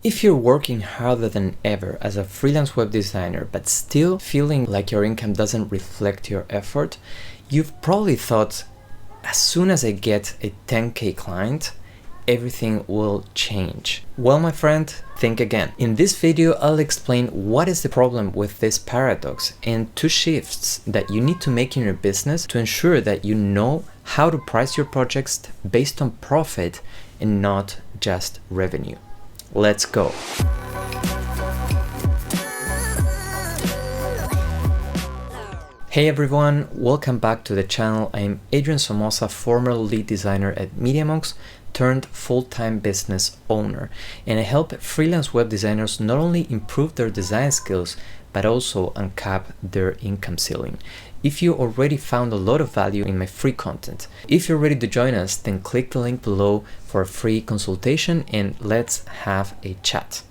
If you're working harder than ever as a freelance web designer, but still feeling like your income doesn't reflect your effort, you've probably thought, as soon as I get a 10K client, everything will change. Well, my friend, think again. In this video, I'll explain what is the problem with this paradox and 2 shifts that you need to make in your business to ensure that you know how to price your projects based on profit and not just revenue. Let's go. Hey everyone, welcome back to the channel. I'm Adrian Somoza, former lead designer at MediaMonks turned full-time business owner, and I help freelance web designers not only improve their design skills but also uncap their income ceiling. If you already found a lot of value in my free content, if you're ready to join us, then click the link below for a free consultation and let's have a chat.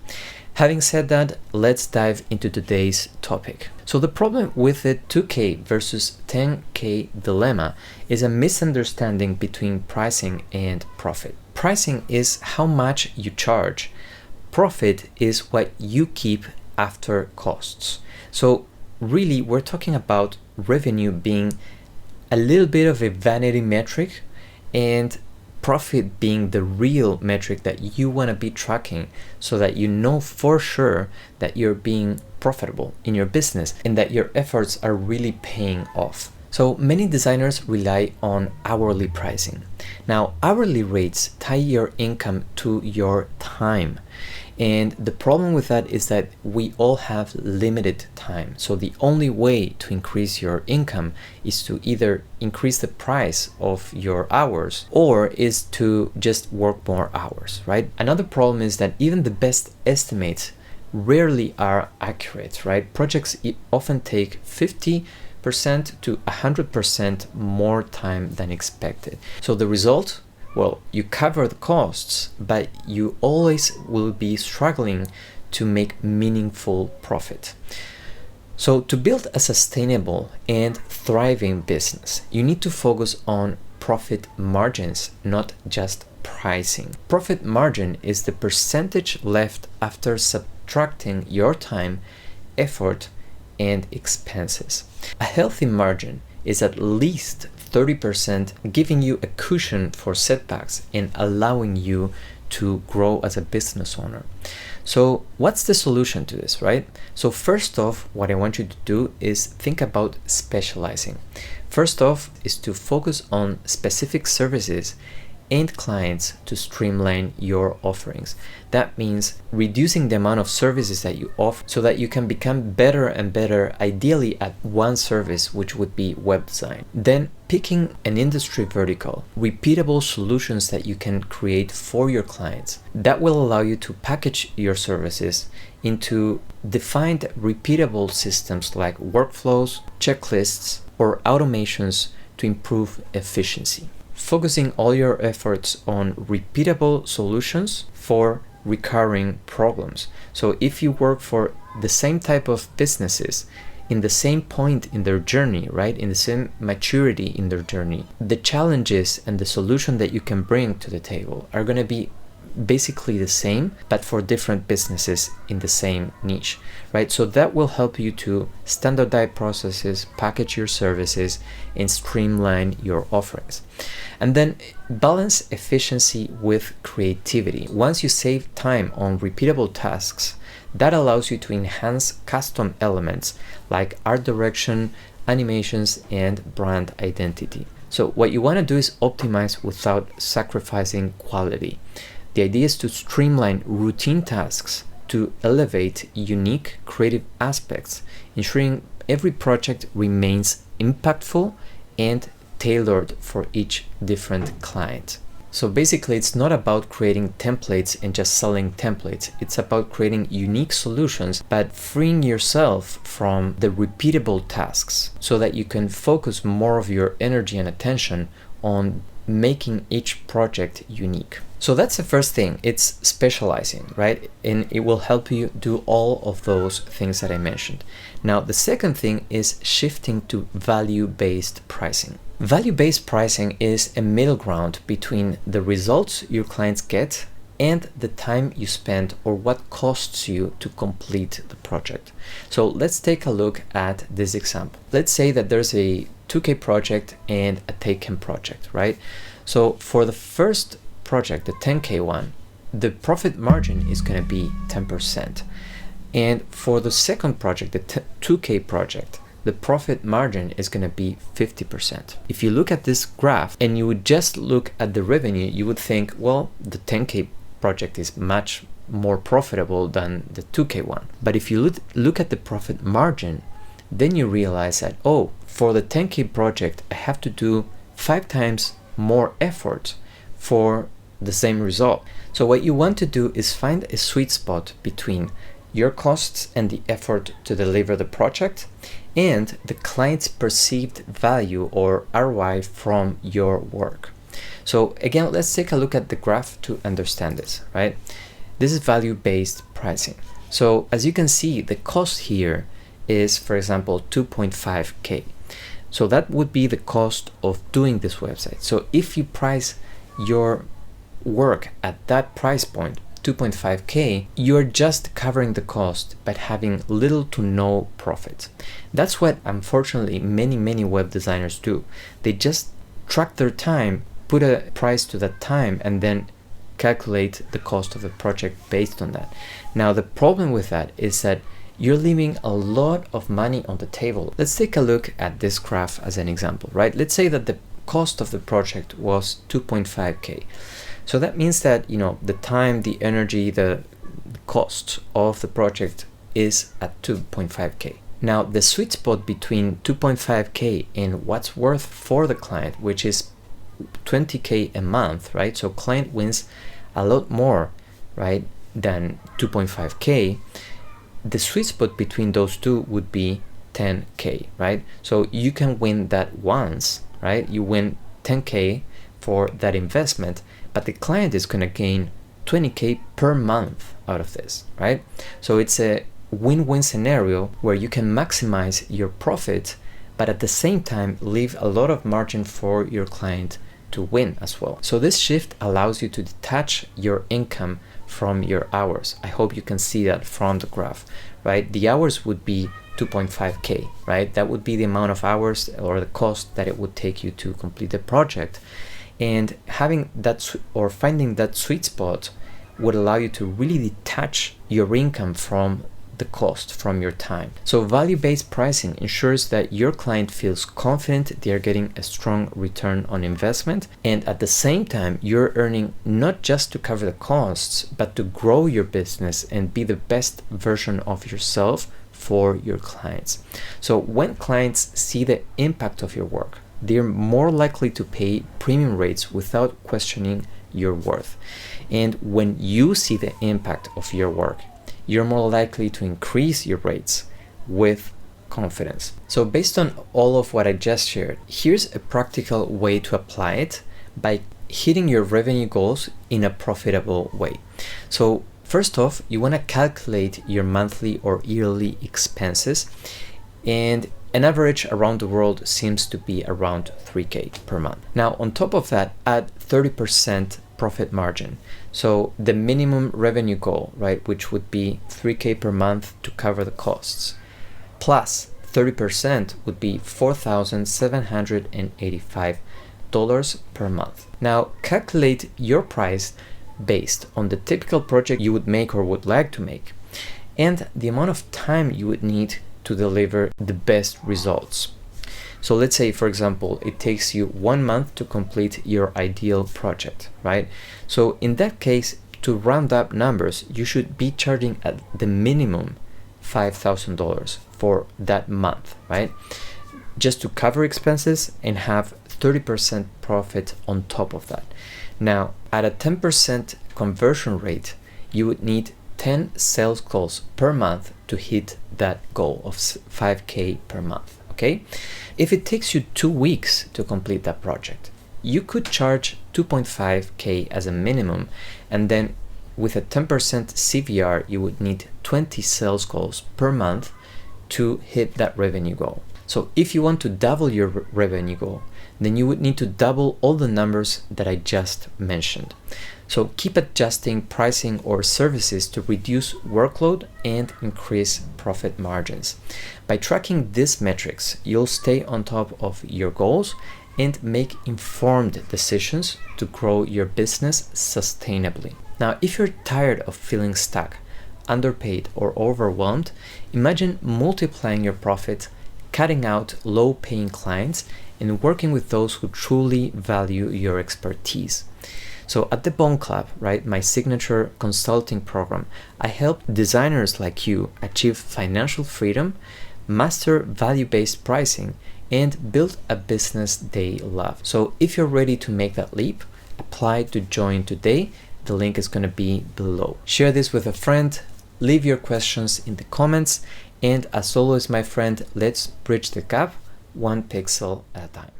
Having said that, let's dive into today's topic. So the problem with the 2K versus 10K dilemma is a misunderstanding between pricing and profit. Pricing is how much you charge. Profit is what you keep after costs. So really, we're talking about revenue being a little bit of a vanity metric and profit being the real metric that you want to be tracking so that you know for sure that you're being profitable in your business and that your efforts are really paying off. So many designers rely on hourly pricing. Now, hourly rates tie your income to your time. And the problem with that is that we all have limited time. So the only way to increase your income is to either increase the price of your hours or is to just work more hours, right? Another problem is that even the best estimates rarely are accurate, right? Projects often take 50% to 100% more time than expected. So the result? Well, you cover the costs, but you always will be struggling to make meaningful profit. So to build a sustainable and thriving business, you need to focus on profit margins, not just pricing. Profit margin is the percentage left after subtracting your time, effort, and expenses. A healthy margin is at least 30%, giving you a cushion for setbacks and allowing you to grow as a business owner. So what's the solution to this, right? So first off, what I want you to do is think about specializing. First off is to focus on specific services and clients to streamline your offerings. That means reducing the amount of services that you offer so that you can become better and better, ideally at one service, which would be web design. Then picking an industry vertical, repeatable solutions that you can create for your clients. That will allow you to package your services into defined repeatable systems like workflows, checklists, or automations to improve efficiency. Focusing all your efforts on repeatable solutions for recurring problems. So if you work for the same type of businesses in the same point in their journey, right, in the same maturity in their journey, the challenges and the solution that you can bring to the table are going to be basically the same, but for different businesses in the same niche, right? So that will help you to standardize processes, package your services, and streamline your offerings. And then balance efficiency with creativity. Once you save time on repeatable tasks, that allows you to enhance custom elements like art direction, animations, and brand identity. So what you want to do is optimize without sacrificing quality. The idea is to streamline routine tasks to elevate unique creative aspects, ensuring every project remains impactful and tailored for each different client. So basically, it's not about creating templates and just selling templates. It's about creating unique solutions, but freeing yourself from the repeatable tasks so that you can focus more of your energy and attention on making each project unique. So that's the first thing, it's specializing, right? And it will help you do all of those things that I mentioned. Now, the second thing is shifting to value-based pricing. Value-based pricing is a middle ground between the results your clients get and the time you spend or what costs you to complete the project. So let's take a look at this example. Let's say that there's a 2K project and a Taken project, right? So for the first project, the 10K one, the profit margin is going to be 10%. And for the second project, the 2K project, the profit margin is going to be 50%. If you look at this graph and you would just look at the revenue, you would think, well, the 10K project is much more profitable than the 2K one. But if you look at the profit margin, then you realize that, oh, for the 10K project, I have to do 5 times more effort for the same result. So what you want to do is find a sweet spot between your costs and the effort to deliver the project and the client's perceived value or ROI from your work. So again, let's take a look at the graph to understand this, right? This is value-based pricing. So as you can see, the cost here is, for example, 2.5K. So that would be the cost of doing this website. So if you price your work at that price point, 2.5K, you're just covering the cost but having little to no profit. That's what unfortunately many web designers do. They just track their time, put a price to that time, and then calculate the cost of the project based on that. Now the problem with that is that you're leaving a lot of money on the table. Let's take a look at this graph as an example, right? Let's say that the cost of the project was 2.5K. So that means that, you know, the time, the energy, the cost of the project is at 2.5K. Now, the sweet spot between 2.5K and what's worth for the client, which is 20K a month, right? So client wins a lot more, right, than 2.5K. The sweet spot between those two would be 10K, right? So you can win that once, right? You win 10K for that investment, but the client is going to gain 20K per month out of this, right? So it's a win-win scenario where you can maximize your profit, but at the same time leave a lot of margin for your client to win as well. So this shift allows you to detach your income from your hours. I hope you can see that from the graph, right? The hours would be 2.5K, right? That would be the amount of hours or the cost that it would take you to complete the project. And having that or finding that sweet spot would allow you to really detach your income from the cost, from your time. So value-based pricing ensures that your client feels confident they are getting a strong return on investment, and at the same time you're earning not just to cover the costs, but to grow your business and be the best version of yourself for your clients. So when clients see the impact of your work, they're more likely to pay premium rates without questioning your worth. And when you see the impact of your work, you're more likely to increase your rates with confidence. So based on all of what I just shared, here's a practical way to apply it by hitting your revenue goals in a profitable way. So first off, you want to calculate your monthly or yearly expenses, and an average around the world seems to be around 3K per month. Now, on top of that, add 30% profit margin. So the minimum revenue goal, right, which would be 3K per month to cover the costs, plus 30% would be $4,785 per month. Now, calculate your price based on the typical project you would make or would like to make, and the amount of time you would need to deliver the best results. So let's say, for example, it takes you 1 month to complete your ideal project, right? So in that case, to round up numbers, you should be charging at the minimum $5,000 for that month, right? Just to cover expenses and have 30% profit on top of that. Now, at a 10% conversion rate, you would need 10 sales calls per month to hit that goal of 5K per month, okay? If it takes you 2 weeks to complete that project, you could charge 2.5K as a minimum, and then with a 10% CVR, you would need 20 sales calls per month to hit that revenue goal. So if you want to double your revenue goal, then you would need to double all the numbers that I just mentioned. So keep adjusting pricing or services to reduce workload and increase profit margins. By tracking these metrics, you'll stay on top of your goals and make informed decisions to grow your business sustainably. Now, if you're tired of feeling stuck, underpaid, or overwhelmed, imagine multiplying your profit, cutting out low-paying clients, and working with those who truly value your expertise. So at the BONT Club, right, my signature consulting program, I help designers like you achieve financial freedom, master value-based pricing, and build a business they love. So if you're ready to make that leap, apply to join today. The link is going to be below. Share this with a friend, leave your questions in the comments, and as always, my friend, let's bridge the gap one pixel at a time.